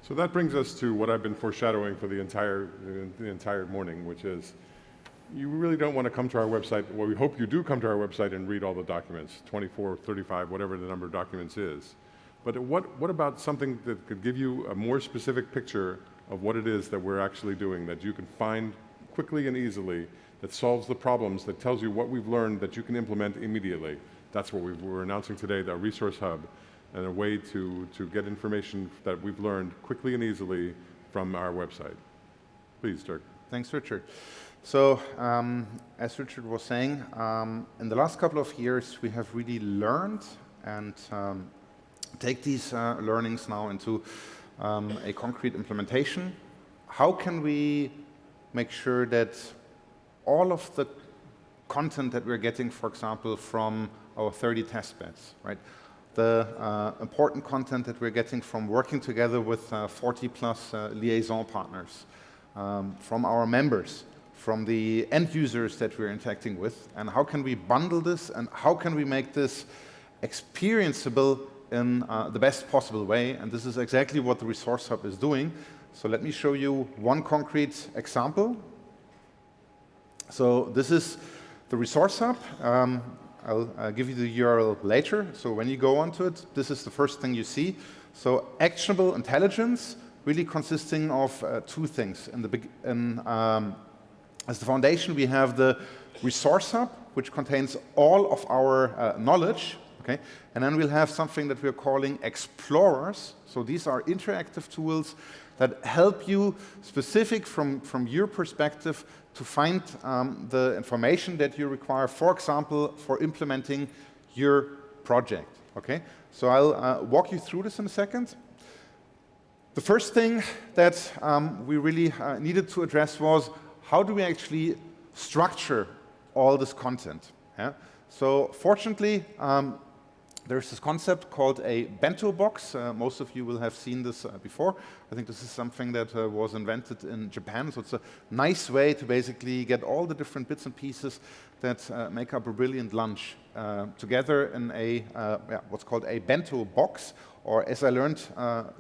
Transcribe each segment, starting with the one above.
So that brings us to what I've been foreshadowing for the entire morning, which is you really don't want to come to our website. Well, we hope you do come to our website and read all the documents, 24, 35, whatever the number of documents is. But what about something that could give you a more specific picture of what it is that we're actually doing, that you can find quickly and easily, that solves the problems, that tells you what we've learned that you can implement immediately? That's what we're announcing today, the Resource Hub, and a way to get information that we've learned quickly and easily from our website. Please, Dirk. Thanks, Richard. So, as Richard was saying, in the last couple of years, we have really learned and take these learnings now into a concrete implementation. How can we make sure that all of the content that we're getting, for example, from our 30 test beds, right? The important content that we're getting from working together with 40 plus liaison partners, from our members, from the end users that we're interacting with, and how can we bundle this and how can we make this experienceable in the best possible way, and this is exactly what the Resource Hub is doing. So let me show you one concrete example. So this is the Resource Hub. I'll give you the URL later. So when you go onto it, this is the first thing you see. So actionable intelligence, really consisting of two things. As the foundation, we have the Resource Hub, which contains all of our knowledge. Okay? And then we'll have something that we're calling explorers. So these are interactive tools that help you, specific from your perspective, to find the information that you require, for example, for implementing your project. Okay? So I'll walk you through this in a second. The first thing that we really needed to address was how do we actually structure all this content? Yeah? So fortunately, there's this concept called a bento box. Most of you will have seen this before. I think this is something that was invented in Japan. So it's a nice way to basically get all the different bits and pieces that make up a brilliant lunch together in a what's called a bento box, or as I learned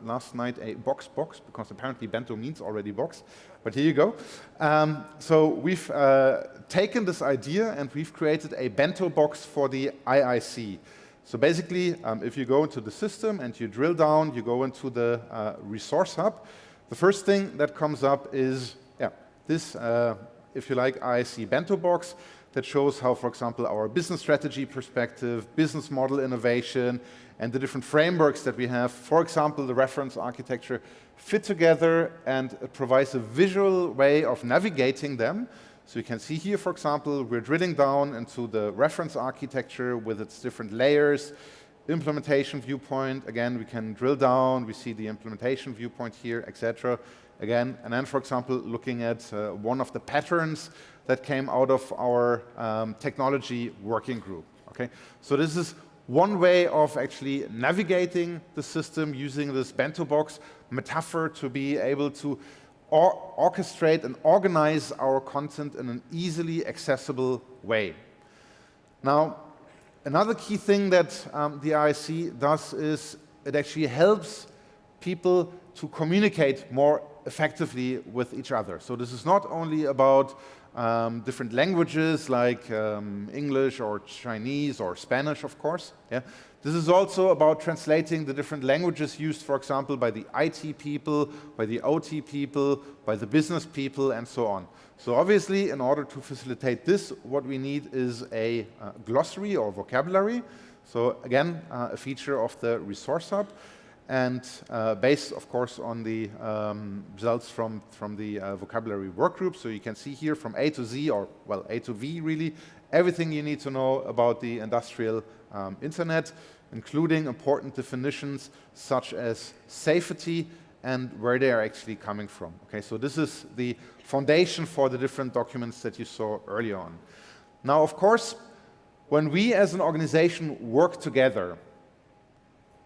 last night, a box, because apparently bento means already box. But here you go. So we've taken this idea and we've created a bento box for the IIC. So basically, if you go into the system and you drill down, you go into the Resource Hub, the first thing that comes up is this, if you like, IIC bento box that shows how, for example, our business strategy perspective, business model innovation, and the different frameworks that we have, for example, the reference architecture, fit together, and it provides a visual way of navigating them. So you can see here, for example, we're drilling down into the reference architecture with its different layers, implementation viewpoint. Again, we can drill down, we see the implementation viewpoint here, etc. Again, and then, for example, looking at one of the patterns that came out of our technology working group. Okay? So this is one way of actually navigating the system using this bento box metaphor to be able to orchestrate and organize our content in an easily accessible way. Now, another key thing that the IIC does is it actually helps people to communicate more effectively with each other. So this is not only about different languages like English or Chinese or Spanish, of course. Yeah? This is also about translating the different languages used, for example, by the IT people, by the OT people, by the business people, and so on. So obviously, in order to facilitate this, what we need is a glossary or vocabulary. So again, a feature of the Resource Hub, and based, of course, on the results from the vocabulary workgroup. So you can see here from A to Z, or well, A to V really, everything you need to know about the industrial internet, including important definitions such as safety and where they are actually coming from. Okay, so this is the foundation for the different documents that you saw earlier on. Now, of course, when we as an organization work together,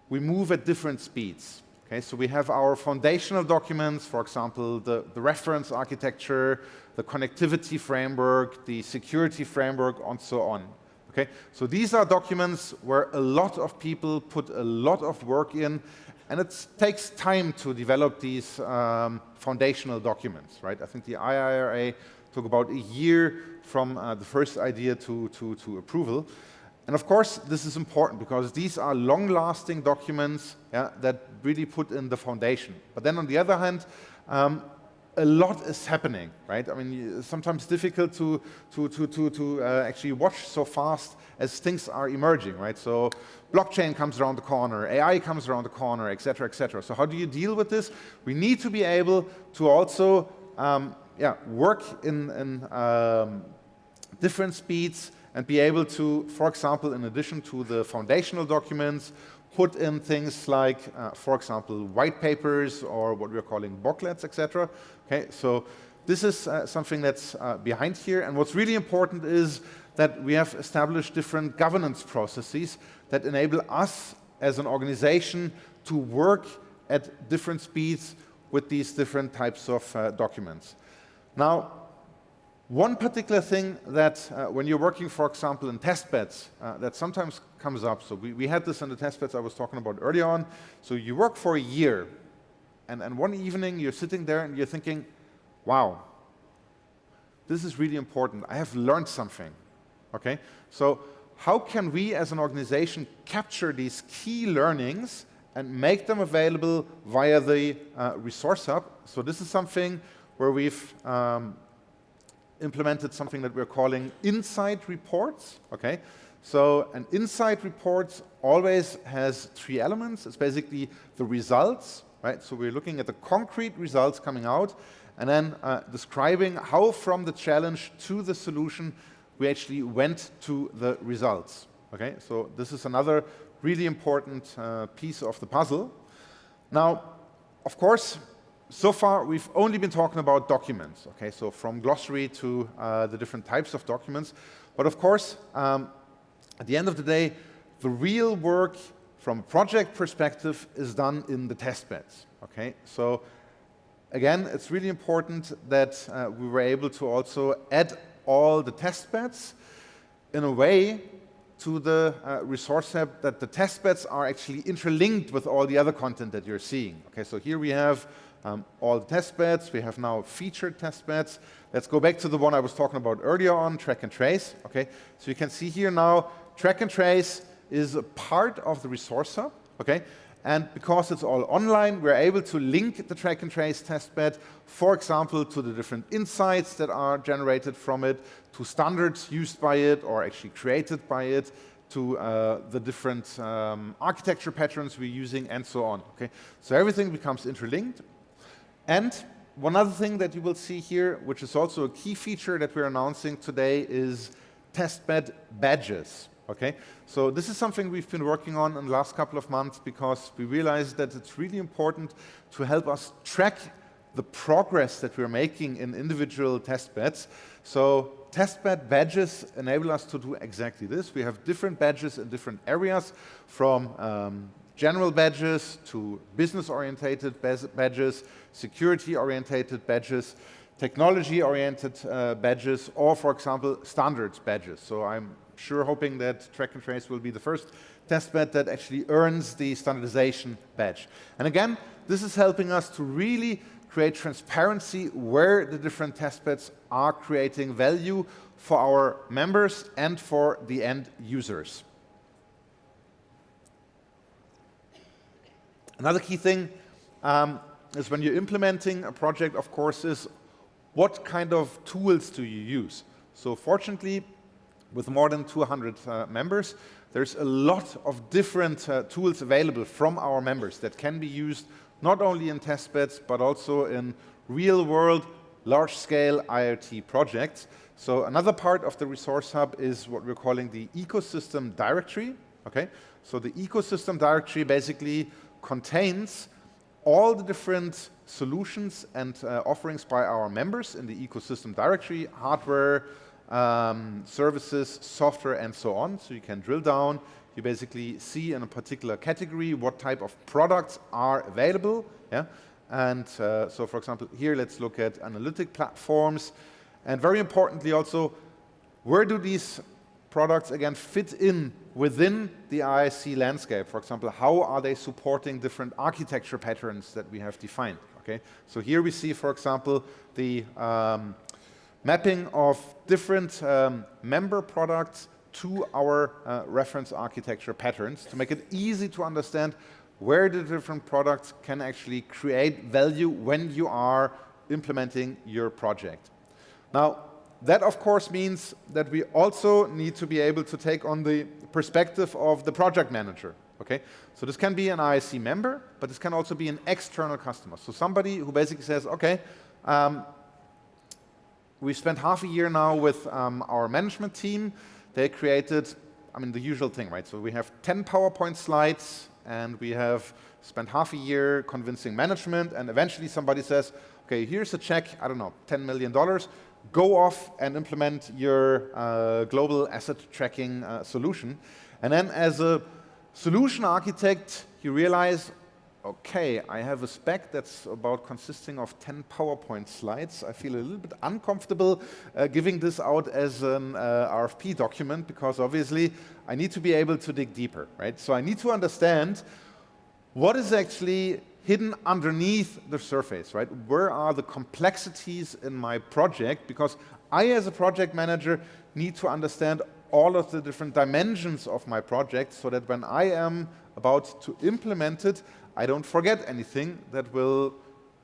we move at different speeds. Okay, so we have our foundational documents, for example, the reference architecture, the connectivity framework, the security framework, and so on. Okay, so these are documents where a lot of people put a lot of work in, And it takes time to develop these foundational documents, right? I think the IIRA took about a year from the first idea to approval. And of course, this is important because these are long-lasting documents, yeah, that really put in the foundation. But then on the other hand, a lot is happening, right? I mean, sometimes difficult to actually watch so fast as things are emerging, right? So blockchain comes around the corner, AI comes around the corner, et cetera, et cetera. So how do you deal with this? We need to be able to also work in different speeds and be able to, for example, in addition to the foundational documents, put in things like, for example, white papers or what we're calling booklets, etc. Okay, so this is something that's behind here. And what's really important is that we have established different governance processes that enable us as an organization to work at different speeds with these different types of documents. Now, one particular thing that when you're working, for example, in test beds, that sometimes comes up. So we had this in the test beds I was talking about earlier on. So you work for a year, and one evening you're sitting there and you're thinking, wow, this is really important. I have learned something. Okay? So how can we as an organization capture these key learnings and make them available via the Resource Hub? So this is something where we've implemented something that we're calling insight reports. Okay, so an insight report always has 3 elements. It's basically the results, right? So we're looking at the concrete results coming out, and then describing how from the challenge to the solution we actually went to the results. Okay, so this is another really important piece of the puzzle. Now, of course, so far, we've only been talking about documents, okay? So from glossary to the different types of documents. But of course, at the end of the day, the real work from a project perspective is done in the test beds, okay? So again, it's really important that we were able to also add all the test beds in a way to the Resource Hub that the test beds are actually interlinked with all the other content that you're seeing. Okay, so here we have all the test beds. We have now featured test beds. Let's go back to the one I was talking about earlier on, track and trace. Okay, so you can see here now, track and trace is a part of the Resource Hub. Okay, and because it's all online, we're able to link the track and trace test bed, for example, to the different insights that are generated from it, to standards used by it or actually created by it, to the different architecture patterns we're using, and so on. Okay, so everything becomes interlinked. And one other thing that you will see here, which is also a key feature that we're announcing today, is testbed badges. Okay, so this is something we've been working on in the last couple of months because we realized that it's really important to help us track the progress that we're making in individual testbeds. So testbed badges enable us to do exactly this. We have different badges in different areas, from general badges to business-oriented badges, security-oriented badges, technology-oriented badges, or, for example, standards badges. So I'm sure hoping that track and trace will be the first testbed that actually earns the standardization badge. And again, this is helping us to really create transparency where the different testbeds are creating value for our members and for the end users. Another key thing is when you're implementing a project, of course, is what kind of tools do you use? So fortunately, with more than 200 members, there's a lot of different tools available from our members that can be used not only in testbeds, but also in real-world, large-scale IoT projects. So another part of the Resource Hub is what we're calling the ecosystem directory. Okay, so the ecosystem directory basically contains all the different solutions and offerings by our members in the ecosystem directory, hardware, services, software, and so on. So you can drill down. You basically see in a particular category what type of products are available. Yeah? And so, for example, here let's look at analytic platforms. And very importantly also, where do these products, again, fit in within the IIC landscape. For example, how are they supporting different architecture patterns that we have defined? Okay, so here we see, for example, the mapping of different member products to our reference architecture patterns to make it easy to understand where the different products can actually create value when you are implementing your project. Now, that of course means that we also need to be able to take on the perspective of the project manager. Okay, so this can be an IIC member, but this can also be an external customer. So somebody who basically says, okay, we've spent half a year now with our management team. They created, I mean, the usual thing, right? So we have 10 PowerPoint slides, and we have spent half a year convincing management, and eventually somebody says, okay, here's a check, I don't know, $10 million. Go off and implement your global asset tracking solution. And then as a solution architect, you realize, okay, I have a spec that's about consisting of 10 PowerPoint slides. I feel a little bit uncomfortable giving this out as an RFP document, because obviously I need to be able to dig deeper, right? So I need to understand what is actually hidden underneath the surface, right? Where are the complexities in my project? Because I, as a project manager, need to understand all of the different dimensions of my project so that when I am about to implement it, I don't forget anything that will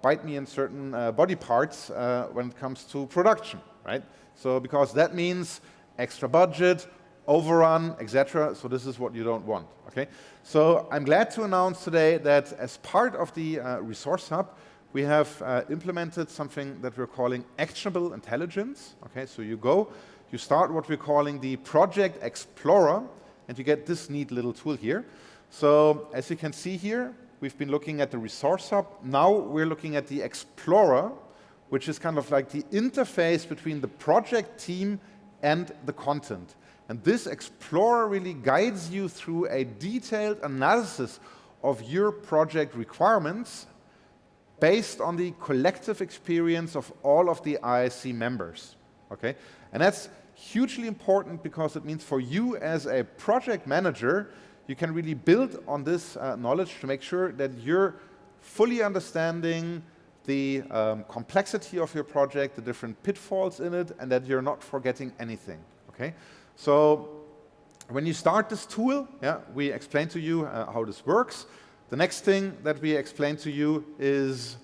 bite me in certain body parts when it comes to production, right? So because that means extra budget, overrun, etc. So this is what you don't want, okay? So I'm glad to announce today that as part of the Resource Hub, we have implemented something that we're calling actionable intelligence, okay? So you start what we're calling the Project Explorer, and you get this neat little tool here. So as you can see here, we've been looking at the Resource Hub. Now we're looking at the Explorer, which is kind of like the interface between the project team and the content. And this Explorer really guides you through a detailed analysis of your project requirements based on the collective experience of all of the IIC members. Okay? And that's hugely important because it means for you as a project manager, you can really build on this knowledge to make sure that you're fully understanding the complexity of your project, the different pitfalls in it, and that you're not forgetting anything. Okay? So when you start this tool, we explain to you how this works. The next thing that we explain to you is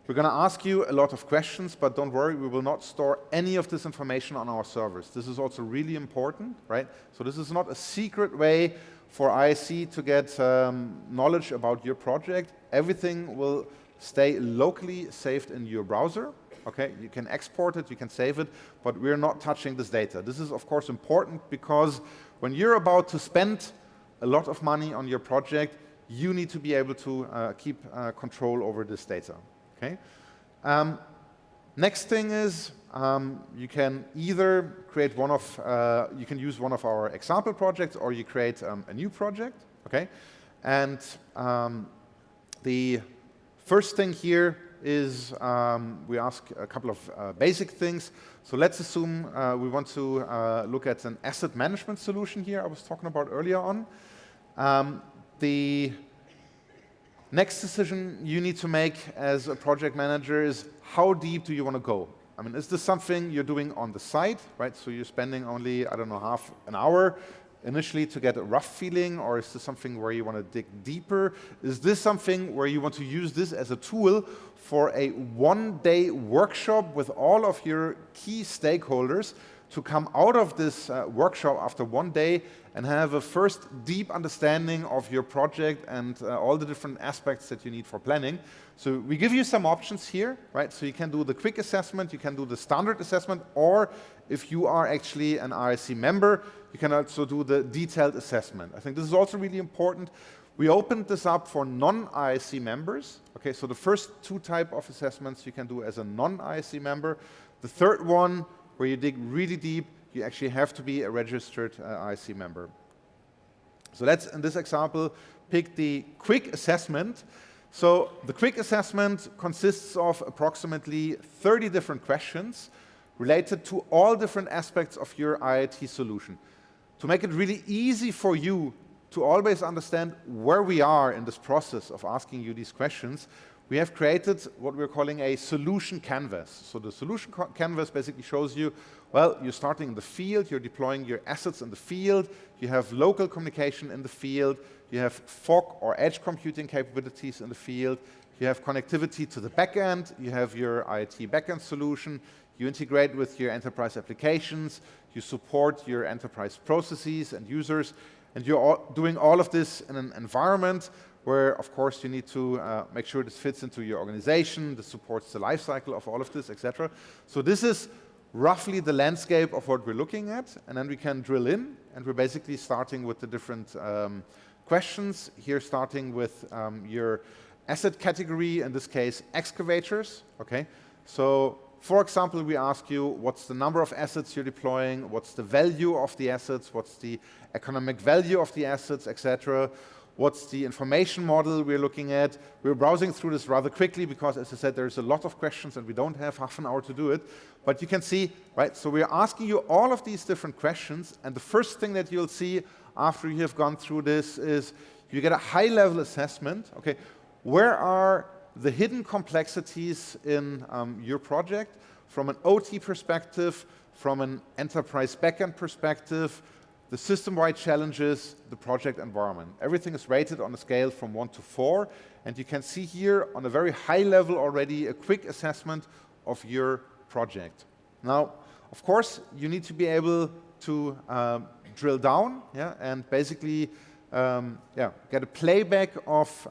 we're going to ask you a lot of questions, but don't worry, we will not store any of this information on our servers. This is also really important, right? So this is not a secret way for IIC to get knowledge about your project. Everything will stay locally saved in your browser. Okay, you can export it, you can save it, but we're not touching this data. This is, of course, important because when you're about to spend a lot of money on your project, you need to be able to keep control over this data. Okay. Next thing is you can either create one of, you can use one of our example projects, or you create a new project. Okay, and the first thing here is we ask a couple of basic things. So let's assume we want to look at an asset management solution here I was talking about earlier on. The next decision you need to make as a project manager is how deep do you want to go? I mean, is this something you're doing on the side, right? So you're spending only, I don't know, half an hour initially to get a rough feeling, or is this something where you want to dig deeper? Is this something where you want to use this as a tool for a one-day workshop with all of your key stakeholders to come out of this workshop after one day and have a first deep understanding of your project and all the different aspects that you need for planning? So we give you some options here, right? So you can do the quick assessment, you can do the standard assessment, or if you are actually an IIC member, you can also do the detailed assessment. I think this is also really important. We opened this up for non-IIC members. Okay, so the first two types of assessments you can do as a non-IIC member. The third one, where you dig really deep, you actually have to be a registered IIC member. So let's, in this example, pick the quick assessment. So the quick assessment consists of approximately 30 different questions related to all different aspects of your IoT solution. to make it really easy for you to always understand where we are in this process of asking you these questions, we have created what we're calling a solution canvas. So the solution canvas basically shows you, well, you're starting in the field, you're deploying your assets in the field, you have local communication in the field, you have fog or edge computing capabilities in the field, you have connectivity to the backend, you have your IoT backend solution, you integrate with your enterprise applications, you support your enterprise processes and users, and you're doing all of this in an environment where, of course, you need to make sure this fits into your organization, this supports the life cycle of all of this, etc. So this is roughly the landscape of what we're looking at, and then we can drill in, and we're basically starting with the different questions. Here, starting with your asset category, in this case, excavators. Okay, so for example, we ask you what's the number of assets you're deploying, what's the value of the assets, what's the economic value of the assets, etc. What's the information model we're looking at? We're browsing through this rather quickly because, as I said, there's a lot of questions and we don't have half an hour to do it. But you can see, right, so we're asking you all of these different questions, and the first thing that you'll see after you have gone through this is you get a high-level assessment. Okay, where are the hidden complexities in your project from an OT perspective, from an enterprise backend perspective, the system-wide challenges, the project environment. Everything is rated on a scale from 1 to 4, and you can see here on a very high level already a quick assessment of your project. Now, of course, you need to be able to drill down, and basically get a playback of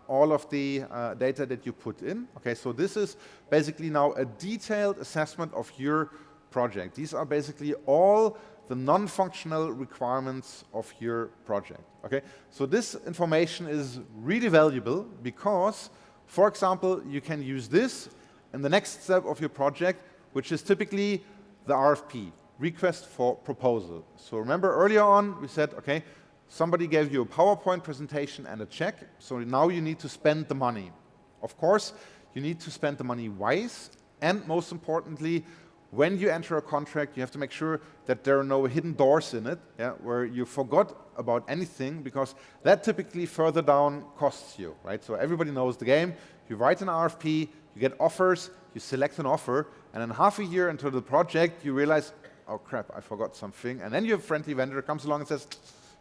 all of the data that you put in. Okay, so this is basically now a detailed assessment of your project. These are basically all the non-functional requirements of your project. Okay, so this information is really valuable because, for example, you can use this in the next step of your project, which is typically the RFP, request for proposal. So remember earlier on we said, okay, somebody gave you a PowerPoint presentation and a check, so now you need to spend the money. Of course, you need to spend the money wise, and most importantly, when you enter a contract, you have to make sure that there are no hidden doors in it, where you forgot about anything, because that typically further down costs you, right? So everybody knows the game. You write an RFP, you get offers, you select an offer, and then half a year into the project, you realize, oh crap, I forgot something. And then your friendly vendor comes along and says,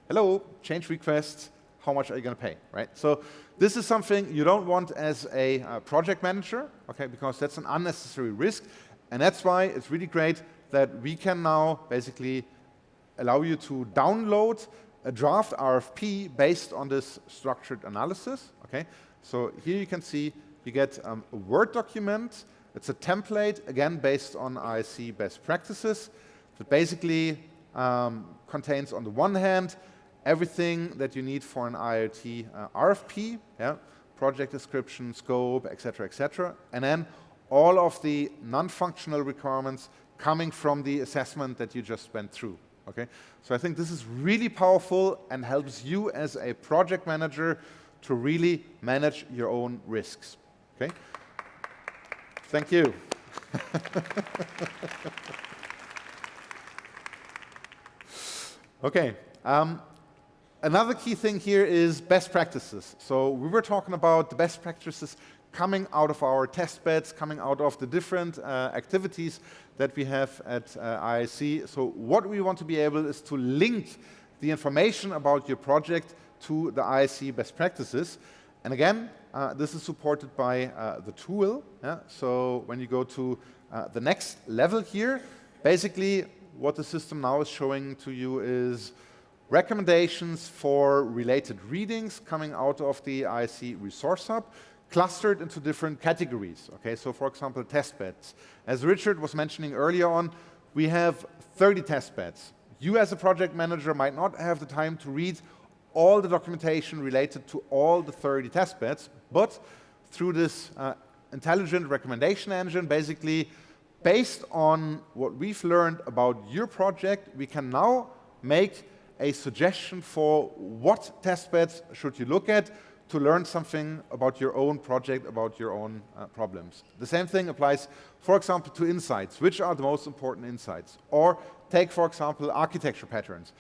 hello, change request, how much are you going to pay, right? So this is something you don't want as a project manager, okay, because that's an unnecessary risk. And that's why it's really great that we can now basically allow you to download a draft RFP based on this structured analysis. Okay, so here you can see you get a Word document. It's a template, again, based on IIC best practices. That basically contains, on the one hand, everything that you need for an IoT RFP, project description, scope, etc., and then all of the non-functional requirements coming from the assessment that you just went through. Okay, so I think this is really powerful and helps you as a project manager to really manage your own risks. Okay, thank you. Okay. Another key thing here is best practices. So we were talking about the best practices coming out of our test beds, coming out of the different activities that we have at IIC. So what we want to be able is to link the information about your project to the IIC best practices. And again, this is supported by the tool. So when you go to the next level here, basically what the system now is showing to you is recommendations for related readings coming out of the IIC Resource Hub, clustered into different categories. Okay, so for example, test beds. As Richard was mentioning earlier on, we have 30 test beds. You as a project manager might not have the time to read all the documentation related to all the 30 test beds, but through this intelligent recommendation engine, basically based on what we've learned about your project, we can now make a suggestion for what test beds should you look at to learn something about your own project, about your own problems. The same thing applies, for example, to insights. Which are the most important insights? Or take, for example, architecture patterns.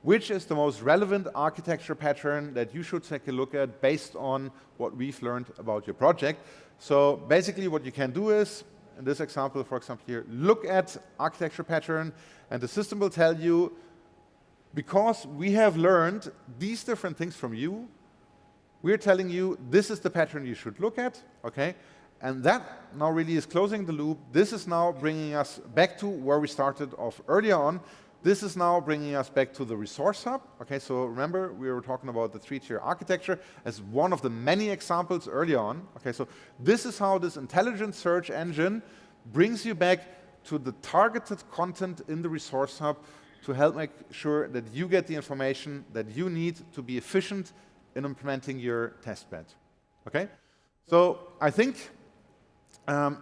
which is the most relevant architecture pattern that you should take a look at based on what we've learned about your project. So basically what you can do is, in this example, for example here, look at architecture pattern, and the system will tell you, because we have learned these different things from you, we're telling you this is the pattern you should look at, okay? And that now really is closing the loop. This is now bringing us back to where we started off earlier on. This is now bringing us back to the resource hub. Okay, so remember we were talking about the 3-tier architecture as one of the many examples early on. Okay, so this is how this intelligent search engine brings you back to the targeted content in the resource hub to help make sure that you get the information that you need to be efficient in implementing your test bed. Okay, so I think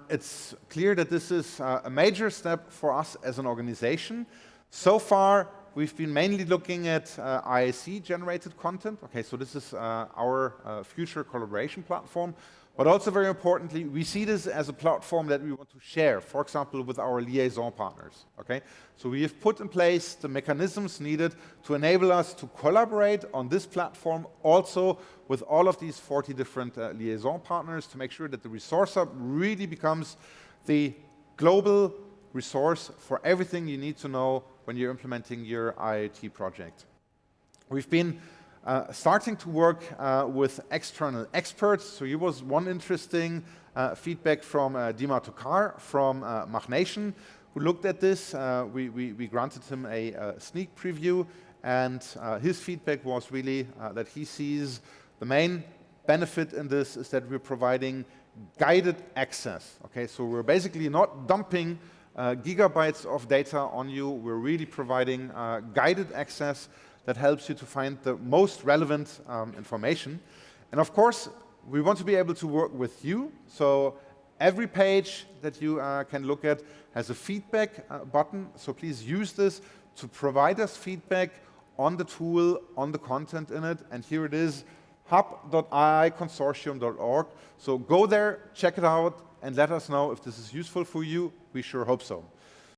it's clear that this is a major step for us as an organization. So far, we've been mainly looking at IIC-generated content. Okay, so this is our future collaboration platform. But also very importantly, we see this as a platform that we want to share, for example, with our liaison partners. Okay, so we have put in place the mechanisms needed to enable us to collaborate on this platform also with all of these 40 different liaison partners to make sure that the resource hub really becomes the global resource for everything you need to know when you're implementing your IoT project. We've been starting to work with external experts. So here was one interesting feedback from Dima Tokar from Machnation, who looked at this. We granted him a sneak preview, and his feedback was really that he sees the main benefit in this is that we're providing guided access. Okay, so we're basically not dumping gigabytes of data on you. We're really providing guided access that helps you to find the most relevant information. And of course, we want to be able to work with you. So every page that you can look at has a feedback button. So please use this to provide us feedback on the tool, on the content in it. And here it is, hub.iiconsortium.org. So go there, check it out, and let us know if this is useful for you. We sure hope so.